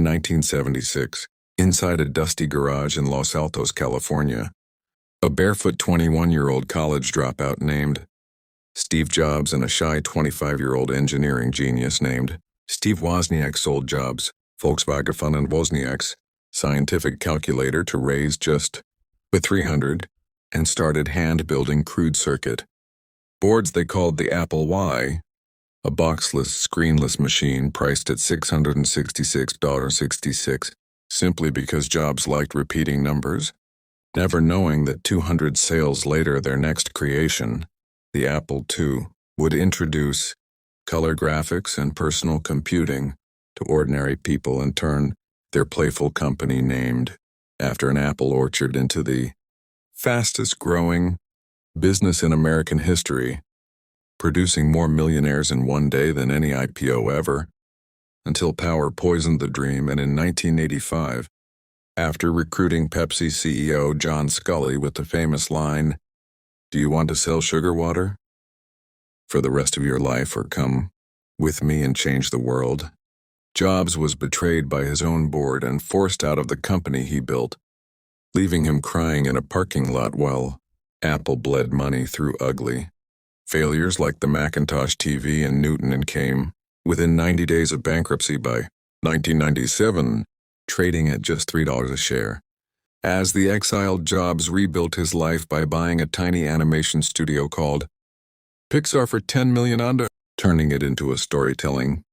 In 1976, inside a dusty garage in Los Altos, California, a barefoot 21-year-old college dropout named Steve Jobs and a shy 25-year-old engineering genius named Steve Wozniak sold Jobs' Volkswagen and Wozniak's scientific calculator to raise just with 300 and started hand-building crude circuit boards they called the Apple I, a boxless, screenless machine priced at $666.66, simply because Jobs liked repeating numbers, never knowing that 200 sales later their next creation, the Apple II, would introduce color graphics and personal computing to ordinary people and turn their playful company named after an apple orchard into the fastest-growing business in American history, producing more millionaires in one day than any IPO ever, until power poisoned the dream. And in 1985, after recruiting Pepsi CEO John Scully with the famous line, "Do you want to sell sugar water for the rest of your life or come with me and change the world?" Jobs was betrayed by his own board and forced out of the company he built, leaving him crying in a parking lot while Apple bled money through ugly failures like the Macintosh TV and Newton, and came within 90 days of bankruptcy by 1997, trading at just $3 a share. As the exiled Jobs rebuilt his life by buying a tiny animation studio called Pixar for $10 million under, turning it into a storytelling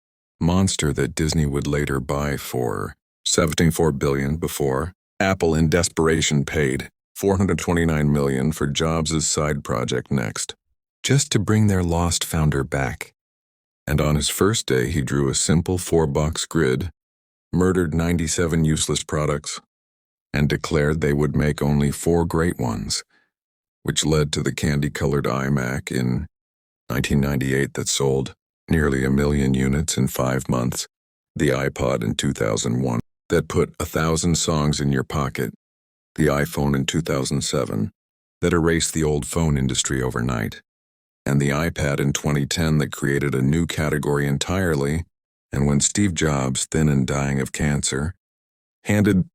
monster that Disney would later buy for $74 billion before Apple in desperation paid $429 million for Jobs' side project Next, just to bring their lost founder back. And on his first day he drew a simple 4-box grid, murdered 97 useless products, and declared they would make only 4 great ones, which led to the candy-colored iMac in 1998 that sold nearly 1 million units in 5 months, the iPod in 2001 that put 1,000 songs in your pocket, the iPhone in 2007 that erased the old phone industry overnight, and the iPad in 2010 that created a new category entirely. And when Steve Jobs, thin and dying of cancer, handed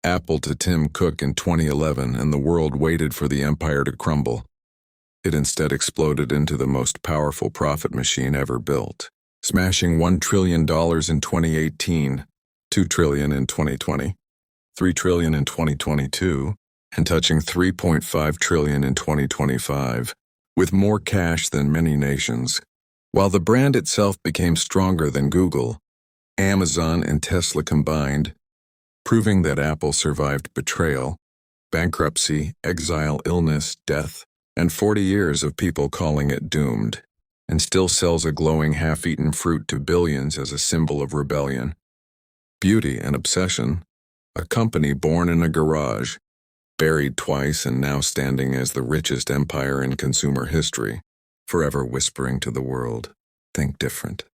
Apple to Tim Cook in 2011 and the world waited for the empire to crumble, it instead exploded into the most powerful profit machine ever built, smashing $1 trillion in 2018, $2 trillion in 2020, $3 trillion in 2022, and touching $3.5 trillion in 2025, with more cash than many nations. While the brand itself became stronger than Google, Amazon, and Tesla combined, proving that Apple survived betrayal, bankruptcy, exile, illness, death, and 40 years of people calling it doomed, and still sells a glowing half-eaten fruit to billions as a symbol of rebellion, beauty, and obsession. A company born in a garage, buried twice, and now standing as the richest empire in consumer history, forever whispering to the world, think different.